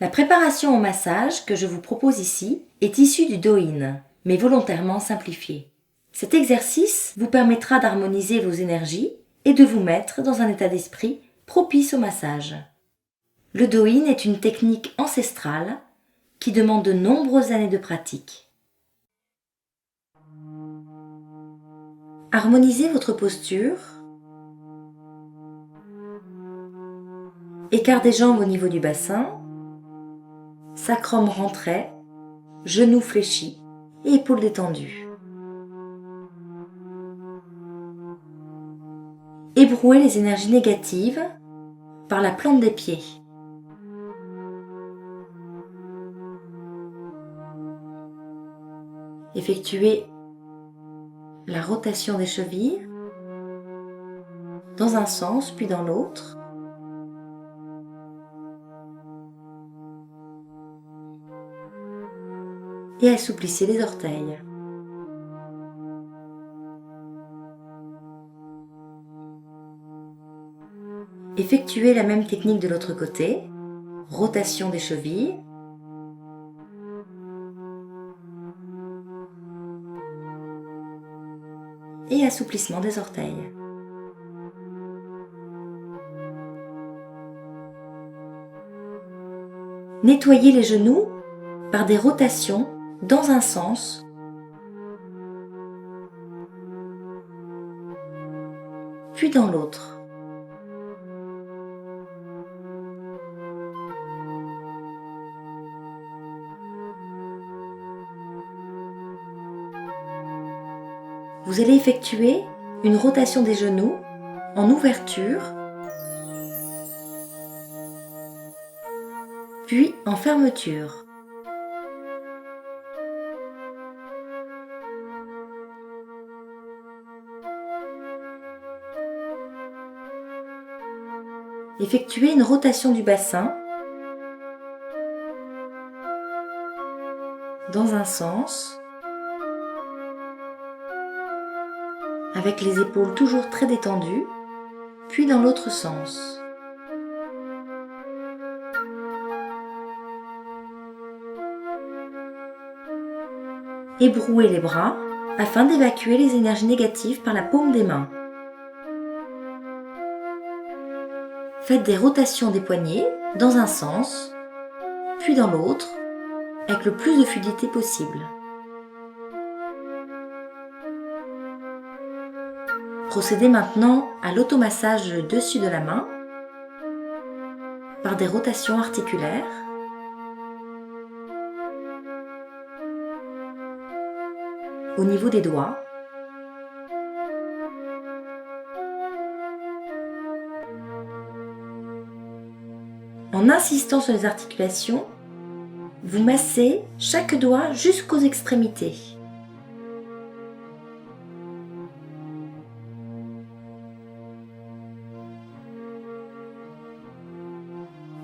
La préparation au massage que je vous propose ici est issue du Do-In, mais volontairement simplifiée. Cet exercice vous permettra d'harmoniser vos énergies et de vous mettre dans un état d'esprit propice au massage. Le Do-In est une technique ancestrale qui demande de nombreuses années de pratique. Harmonisez votre posture. Écart des jambes au niveau du bassin, sacrum rentré, genoux fléchis et épaules détendues. Ébrouez les énergies négatives par la plante des pieds. Effectuez la rotation des chevilles dans un sens puis dans l'autre. Et assouplissez les orteils. Effectuez la même technique de l'autre côté, rotation des chevilles. Et assouplissement des orteils. Nettoyez les genoux par des rotations dans un sens puis dans l'autre. Vous allez effectuer une rotation des genoux en ouverture puis en fermeture. Effectuez une rotation du bassin dans un sens avec les épaules toujours très détendues, puis dans l'autre sens. Ébrouez les bras afin d'évacuer les énergies négatives par la paume des mains. Faites des rotations des poignets dans un sens, puis dans l'autre, avec le plus de fluidité possible. Procédez maintenant à l'automassage dessus de la main par des rotations articulaires. Au niveau des doigts. En insistant sur les articulations, vous massez chaque doigt jusqu'aux extrémités.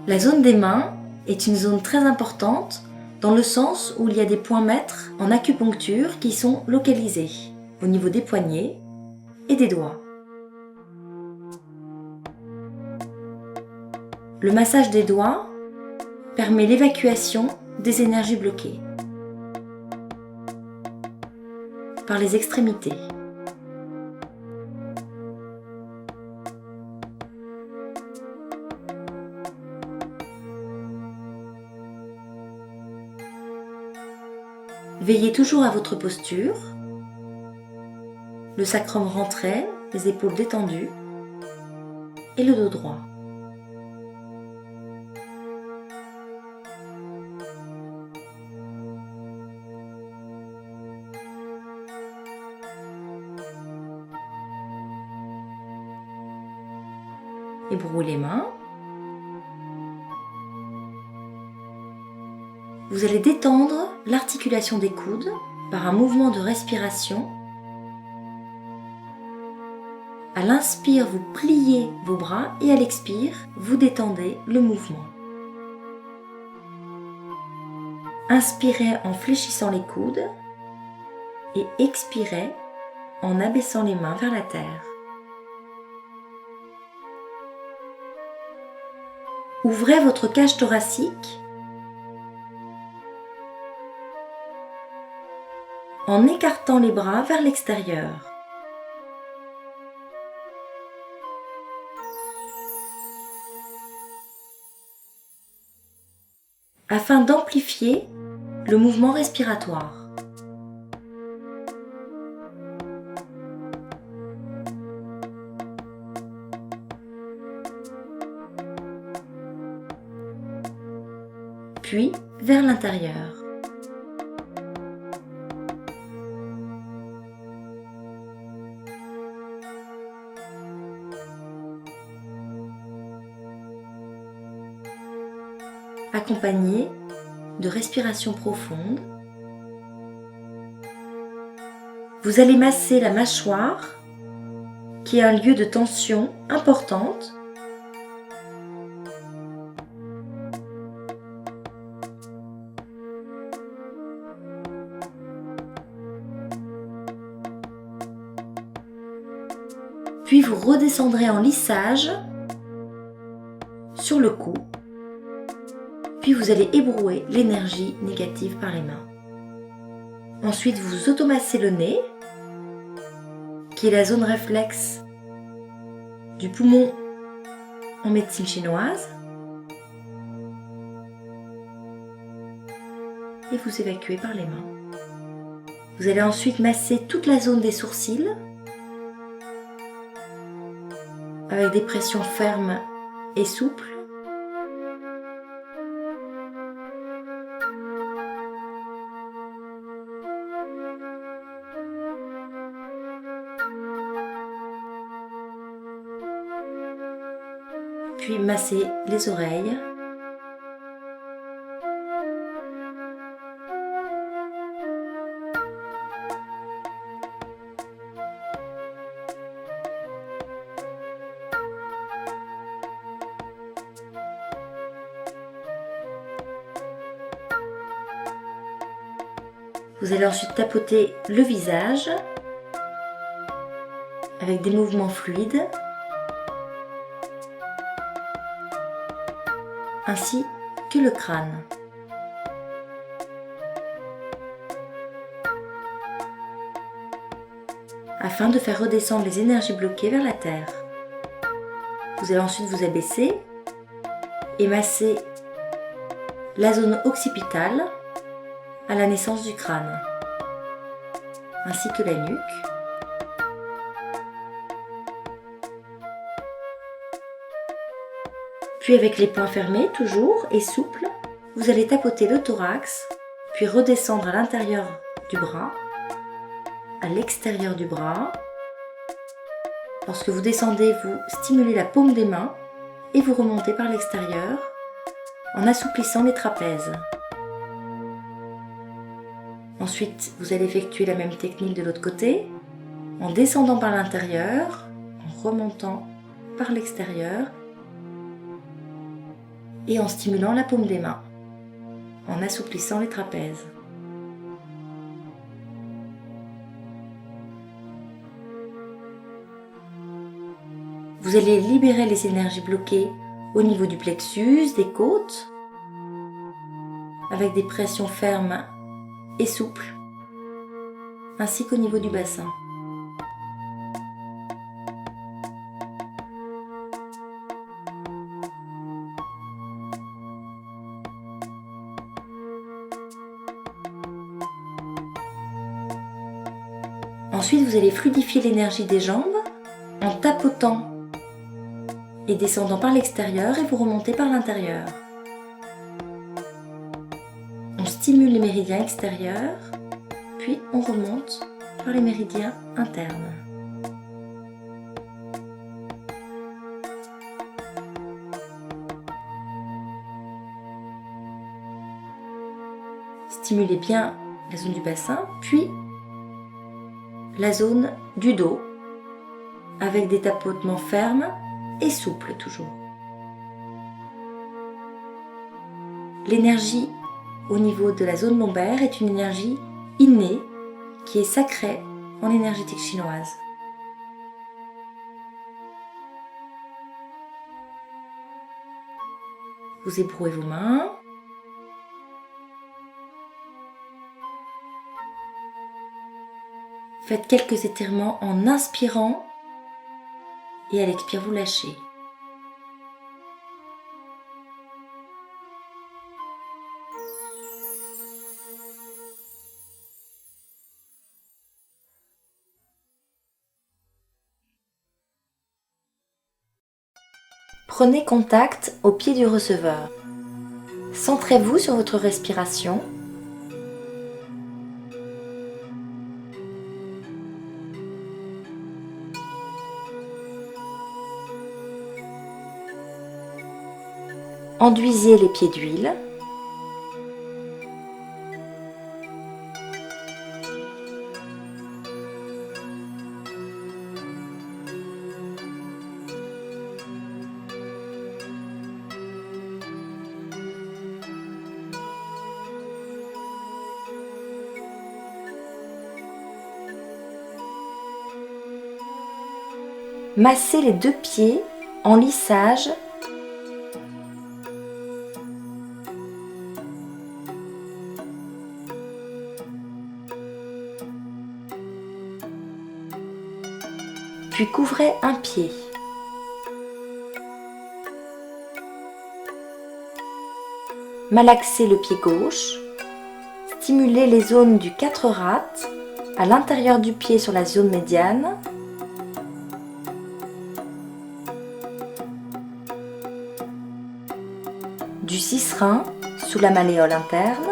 La zone des mains est une zone très importante dans le sens où il y a des points maîtres en acupuncture qui sont localisés au niveau des poignets et des doigts. Le massage des doigts permet l'évacuation des énergies bloquées par les extrémités. Veillez toujours à votre posture, le sacrum rentré, les épaules détendues et le dos droit. Ébrouez les mains. Vous allez détendre l'articulation des coudes par un mouvement de respiration. À l'inspire, vous pliez vos bras et à l'expire, vous détendez le mouvement. Inspirez en fléchissant les coudes et expirez en abaissant les mains vers la terre. Ouvrez votre cage thoracique en écartant les bras vers l'extérieur. Afin d'amplifier le mouvement respiratoire. Puis vers l'intérieur. Accompagné de respiration profonde. Vous allez masser la mâchoire, qui est un lieu de tension importante. Puis vous redescendrez en lissage sur le cou. Puis vous allez ébrouer l'énergie négative par les mains. Ensuite, vous automassez le nez, qui est la zone réflexe du poumon en médecine chinoise. Et vous évacuez par les mains. Vous allez ensuite masser toute la zone des sourcils avec des pressions fermes et souples. Puis masser les oreilles. Vous allez ensuite tapoter le visage avec des mouvements fluides, ainsi que le crâne. Afin de faire redescendre les énergies bloquées vers la terre. Vous allez ensuite vous abaisser et masser la zone occipitale à la naissance du crâne, ainsi que la nuque. Puis avec les poings fermés, toujours, et souples, vous allez tapoter le thorax, puis redescendre à l'intérieur du bras, à l'extérieur du bras. Lorsque vous descendez, vous stimulez la paume des mains et vous remontez par l'extérieur en assouplissant les trapèzes. Ensuite, vous allez effectuer la même technique de l'autre côté, en descendant par l'intérieur, en remontant par l'extérieur et en stimulant la paume des mains, en assouplissant les trapèzes. Vous allez libérer les énergies bloquées au niveau du plexus, des côtes, avec des pressions fermes et souples, ainsi qu'au niveau du bassin. Ensuite, vous allez fluidifier l'énergie des jambes en tapotant et descendant par l'extérieur et vous remontez par l'intérieur. On stimule les méridiens extérieurs, puis on remonte par les méridiens internes. Stimulez bien la zone du bassin, puis la zone du dos, avec des tapotements fermes et souples toujours. L'énergie au niveau de la zone lombaire est une énergie innée qui est sacrée en énergétique chinoise. Vous ébrouez vos mains. Faites quelques étirements en inspirant et à l'expire, vous lâchez. Prenez contact au pied du receveur. Centrez-vous sur votre respiration. Enduisez les pieds d'huile. Massez les deux pieds en lissage. Puis couvrez un pied. Malaxez le pied gauche. Stimulez les zones du 4 rate à l'intérieur du pied sur la zone médiane. Du 6 rein sous la malléole interne.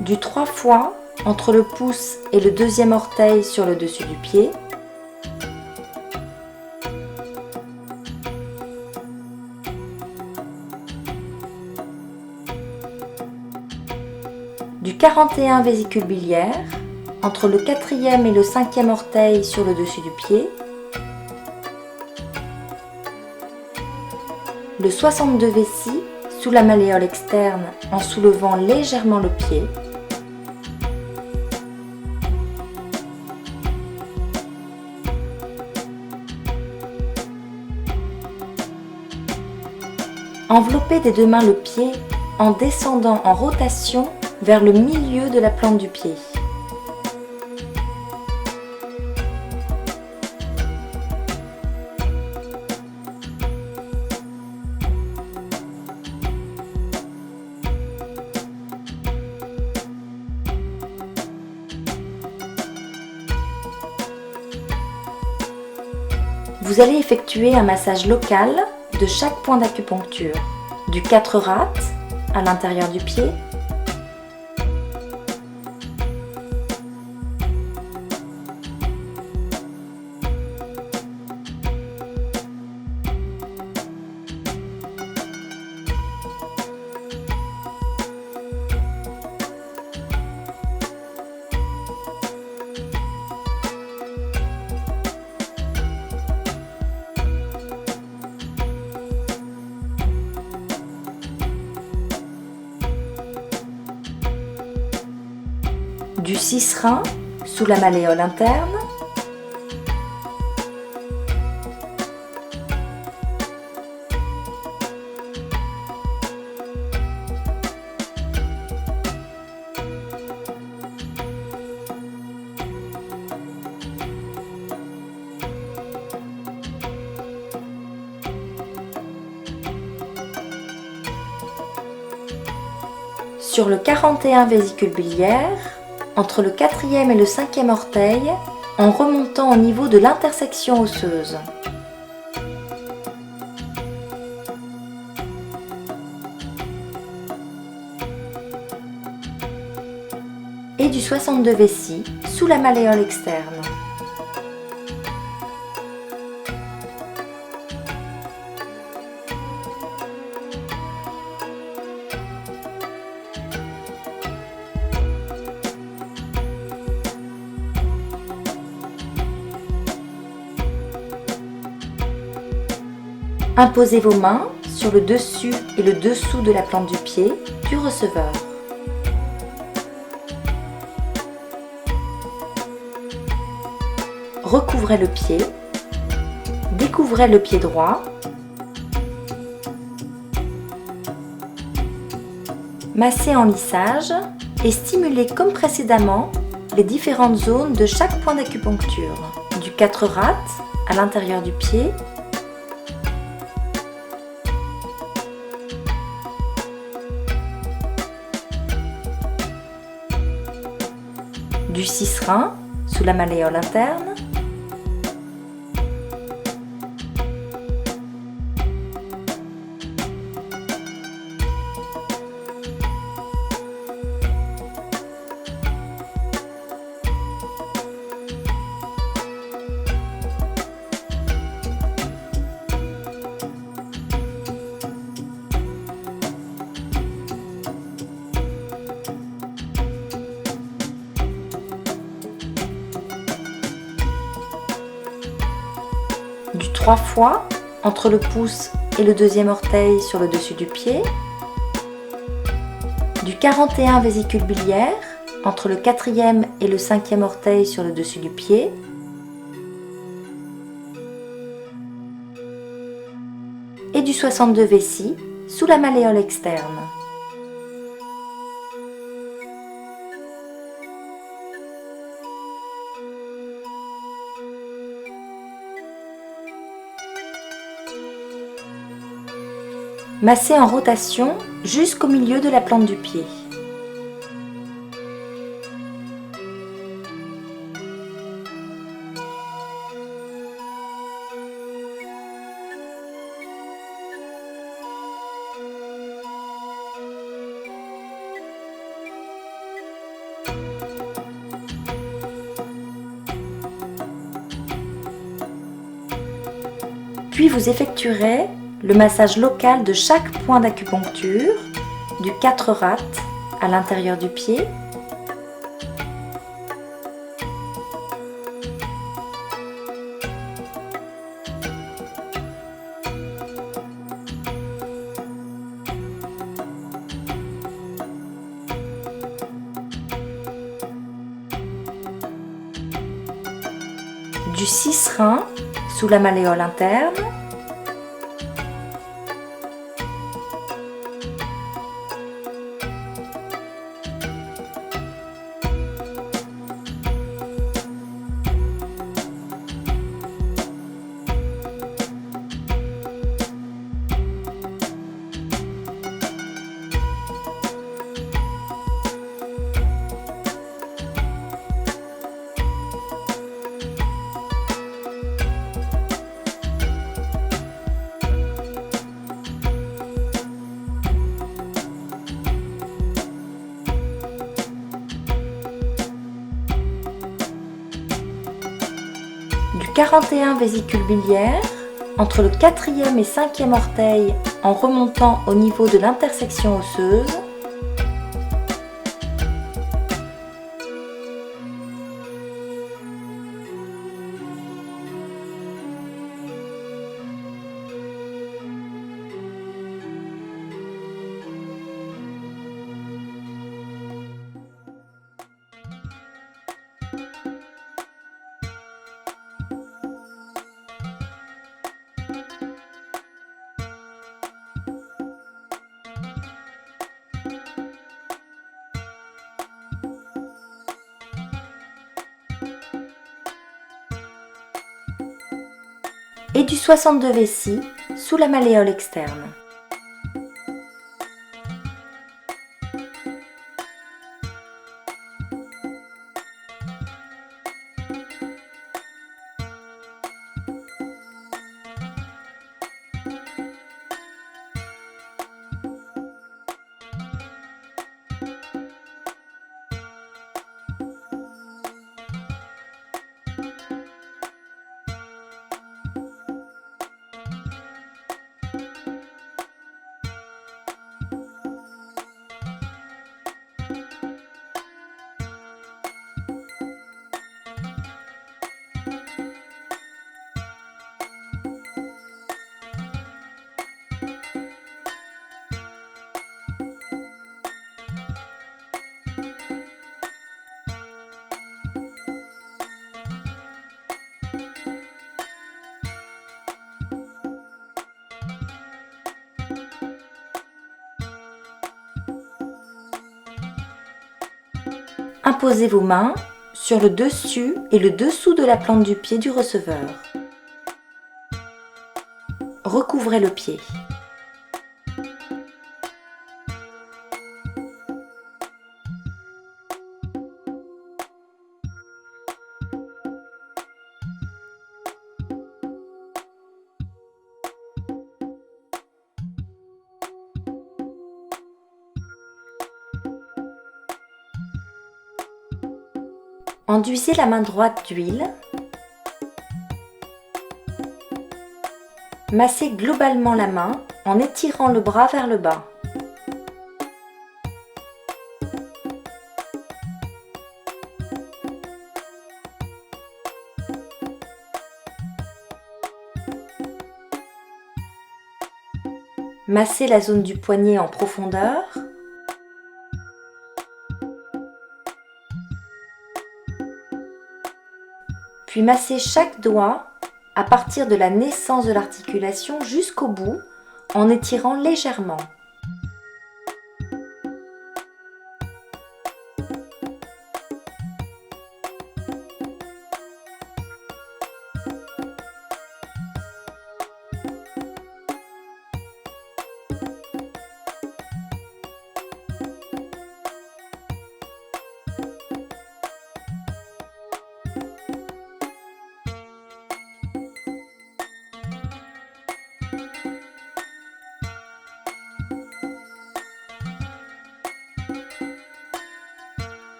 Du 3 fois entre le pouce et le deuxième orteil sur le dessus du pied. Du 41 vésicule biliaire entre le quatrième et le cinquième orteil sur le dessus du pied. Le 62 vessie sous la malléole externe en soulevant légèrement le pied. Enveloppez des deux mains le pied en descendant en rotation vers le milieu de la plante du pied. Vous allez effectuer un massage local de chaque point d'acupuncture, du 4 rate à l'intérieur du pied, du 6 rein sous la malléole interne, sur le 41 vésicule biliaire, entre le quatrième et le cinquième orteil, en remontant au niveau de l'intersection osseuse. Et du 62 vessie sous la malléole externe. Imposez vos mains sur le dessus et le dessous de la plante du pied du receveur. Recouvrez le pied, découvrez le pied droit, massez en lissage et stimulez comme précédemment les différentes zones de chaque point d'acupuncture, du 4 rate à l'intérieur du pied, du 6 rein sous la malléole interne, du 3 fois entre le pouce et le deuxième orteil sur le dessus du pied, du 41 vésicule biliaire entre le quatrième et le cinquième orteil sur le dessus du pied, et du 62 vessie sous la malléole externe. Massez en rotation jusqu'au milieu de la plante du pied. Puis vous effectuerez le massage local de chaque point d'acupuncture, du 4 rate à l'intérieur du pied, du 6 rein sous la malléole interne, du 41 vésicule biliaire entre le quatrième et cinquième orteil en remontant au niveau de l'intersection osseuse, et du 62 vessie sous la malléole externe. Imposez vos mains sur le dessus et le dessous de la plante du pied du receveur. Recouvrez le pied. Enduisez la main droite d'huile. Massez globalement la main en étirant le bras vers le bas. Massez la zone du poignet en profondeur. Puis massez chaque doigt à partir de la naissance de l'articulation jusqu'au bout en étirant légèrement.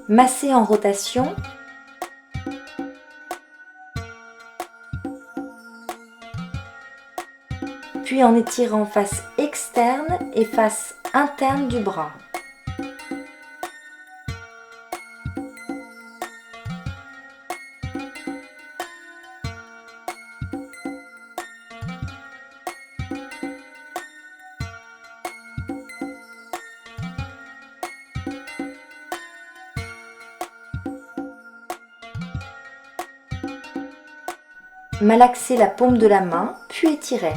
Massez en rotation. Puis en étirant face externe et face interne du bras. Malaxez la paume de la main, puis étirez.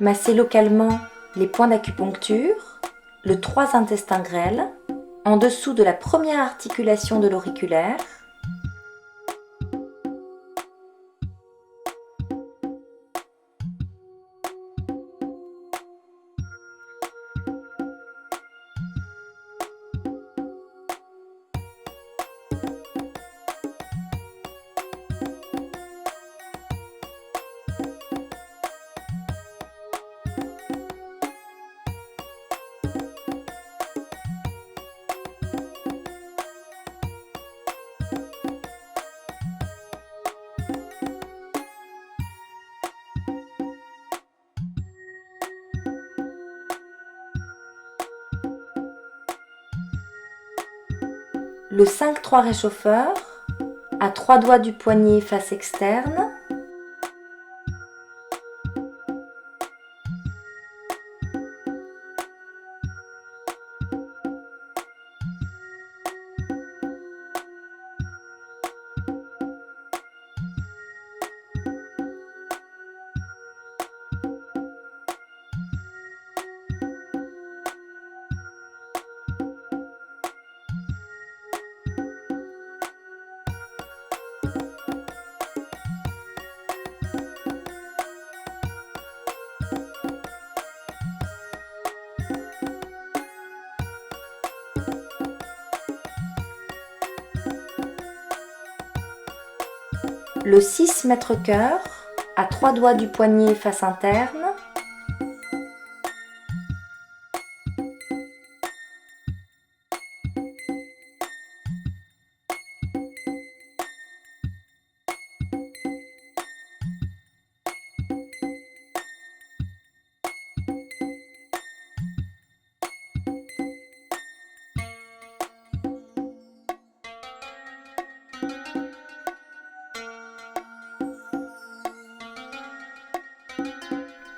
Massez localement les points d'acupuncture, le 3 intestin grêle, en dessous de la première articulation de l'auriculaire. Le 5-3 réchauffeur à 3 doigts du poignet face externe. Le 6 mètre cœur à 3 doigts du poignet face interne.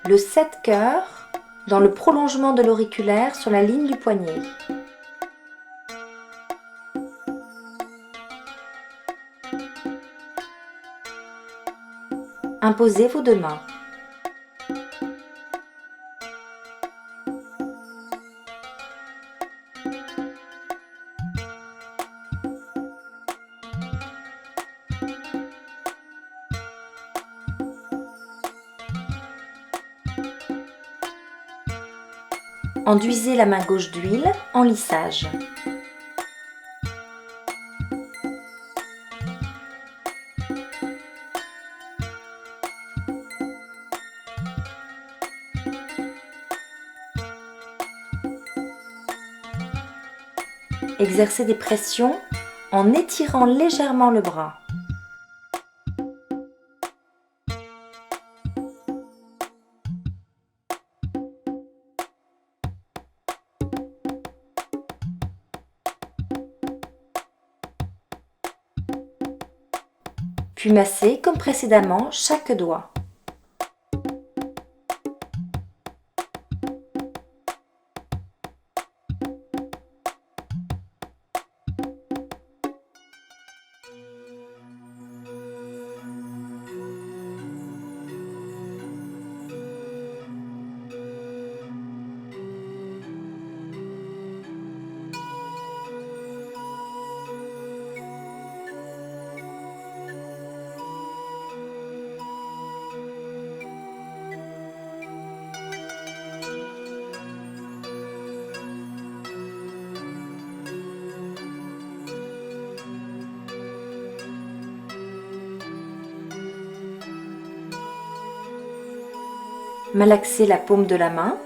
Le 7 cœurs dans le prolongement de l'auriculaire sur la ligne du poignet. Imposez vos 2 mains. Enduisez la main gauche d'huile en lissage. Exercez des pressions en étirant légèrement le bras. Puis massez comme précédemment chaque doigt. Malaxez la paume de la main.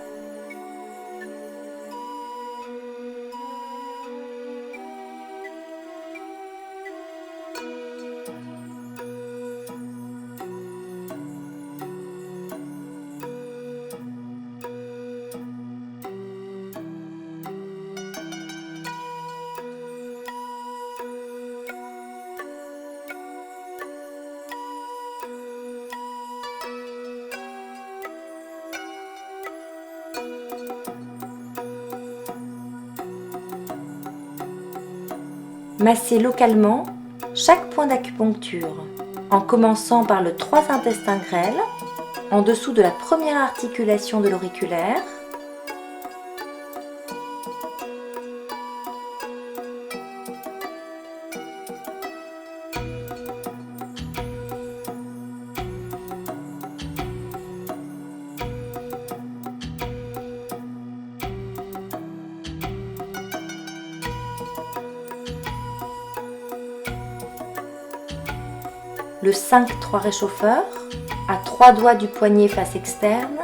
Massez localement chaque point d'acupuncture, en commençant par le 3 intestin grêle, en dessous de la première articulation de l'auriculaire, le 5-3 réchauffeur, à 3 doigts du poignet face externe,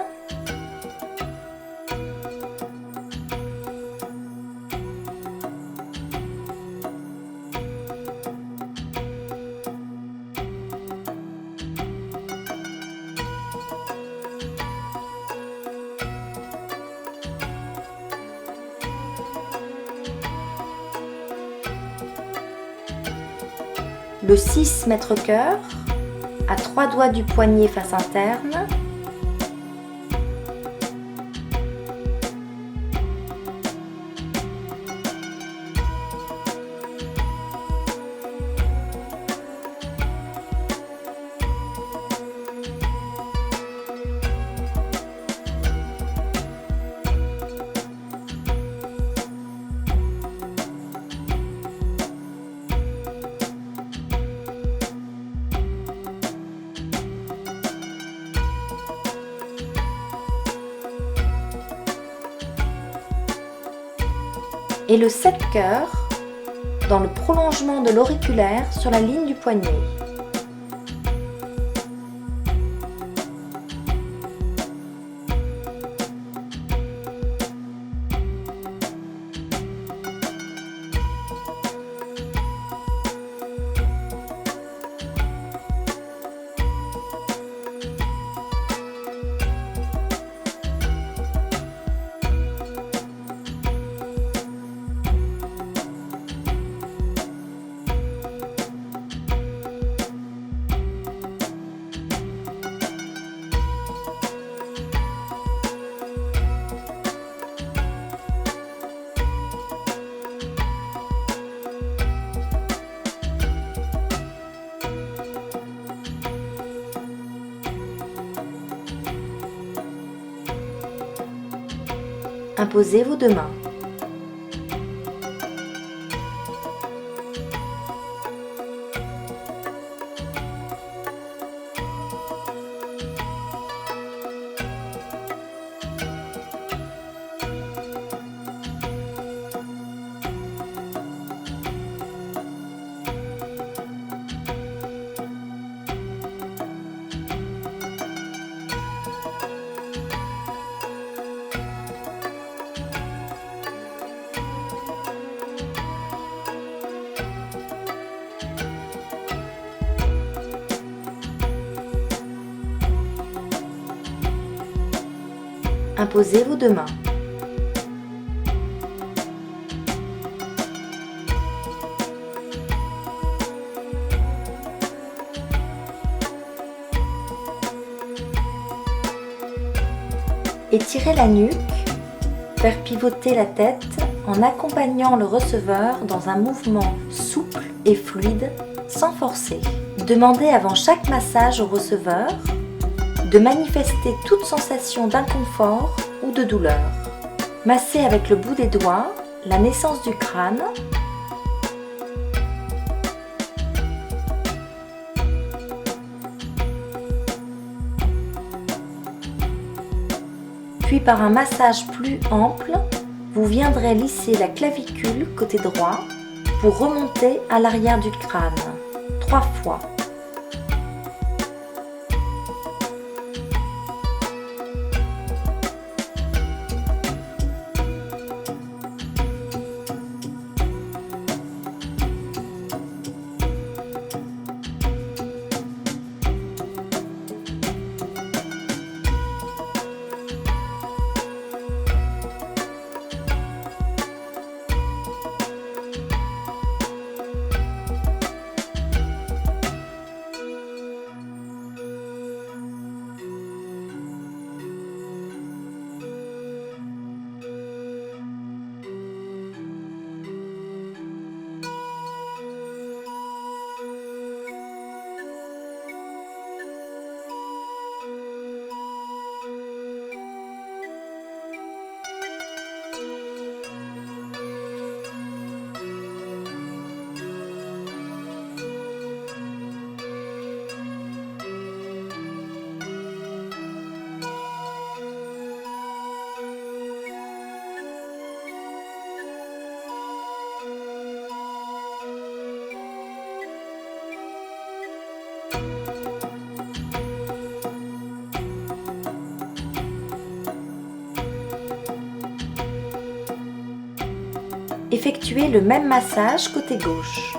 le 6 mètre-cœur, à 3 doigts du poignet face interne, et le 7 cœurs dans le prolongement de l'auriculaire sur la ligne du poignet. Imposez vos deux mains. Imposez vos deux mains. Étirez la nuque, faire pivoter la tête en accompagnant le receveur dans un mouvement souple et fluide sans forcer. Demandez avant chaque massage au receveur de manifester toute sensation d'inconfort ou de douleur. Massez avec le bout des doigts la naissance du crâne, puis par un massage plus ample, vous viendrez lisser la clavicule côté droit pour remonter à l'arrière du crâne, 3 fois. Effectuez le même massage côté gauche.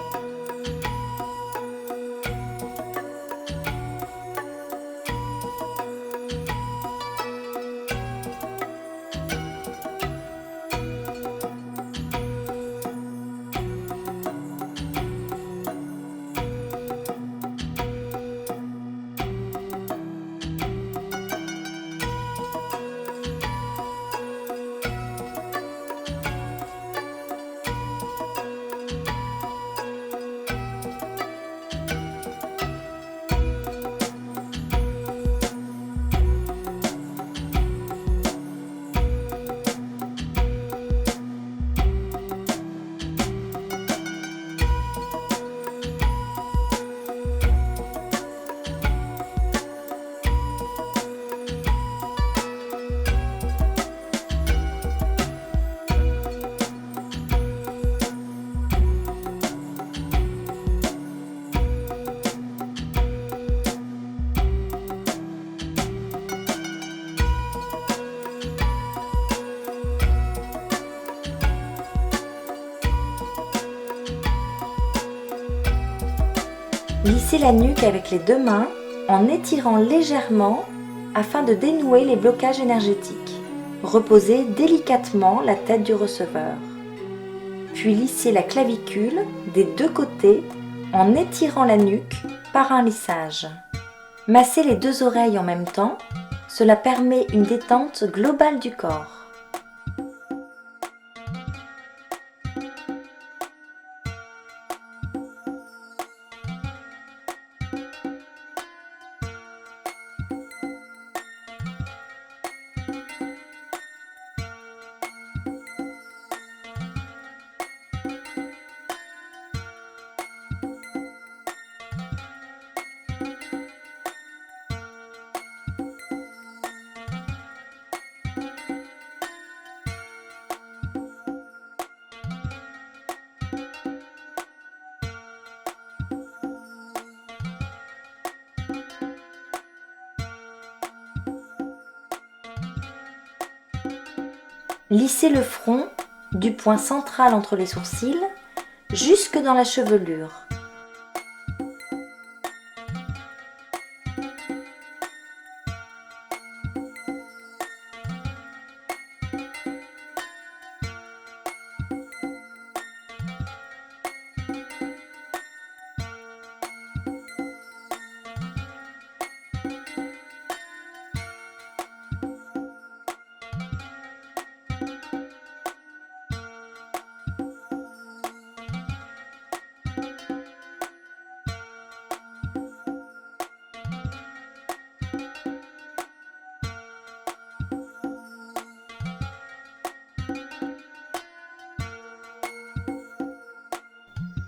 Lissez la nuque avec les deux mains en étirant légèrement afin de dénouer les blocages énergétiques. Reposez délicatement la tête du receveur. Puis lissez la clavicule des deux côtés en étirant la nuque par un lissage. Massez les deux oreilles en même temps, cela permet une détente globale du corps. Lissez le front du point central entre les sourcils jusque dans la chevelure.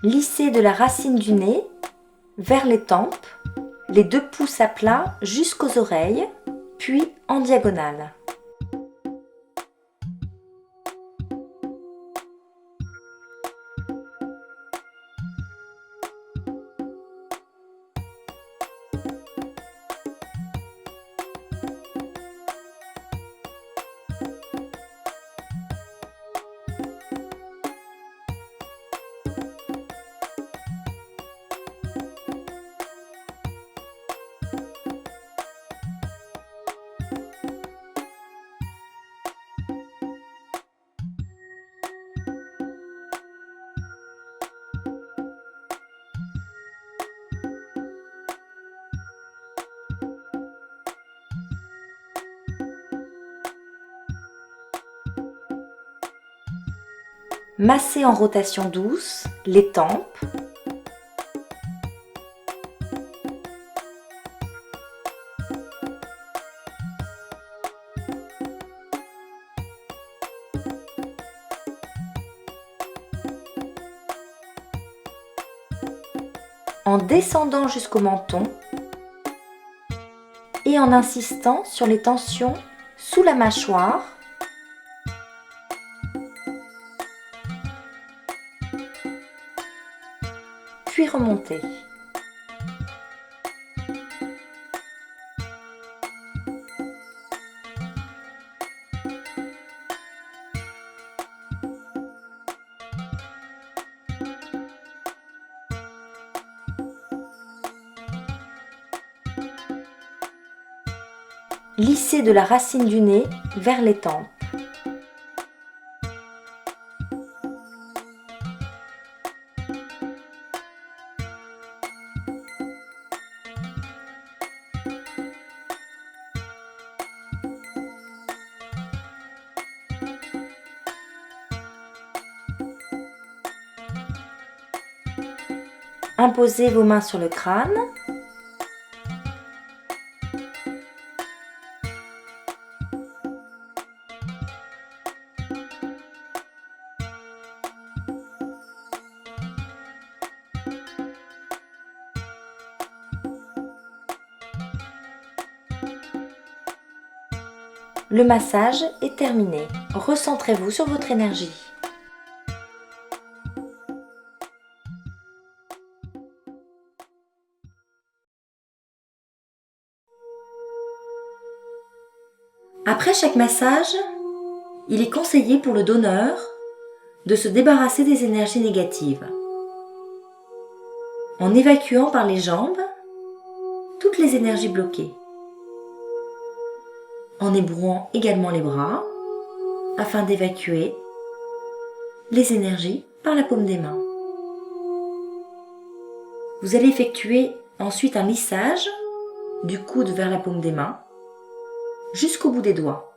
Lissez de la racine du nez vers les tempes, les 2 pouces à plat jusqu'aux oreilles, puis en diagonale. Massez en rotation douce les tempes, en descendant jusqu'au menton et en insistant sur les tensions sous la mâchoire, puis remonter. Lissez de la racine du nez vers les tempes. Imposez vos mains sur le crâne. Le massage est terminé. Recentrez-vous sur votre énergie. Après chaque massage, il est conseillé pour le donneur de se débarrasser des énergies négatives en évacuant par les jambes toutes les énergies bloquées, en ébrouant également les bras afin d'évacuer les énergies par la paume des mains. Vous allez effectuer ensuite un lissage du coude vers la paume des mains jusqu'au bout des doigts.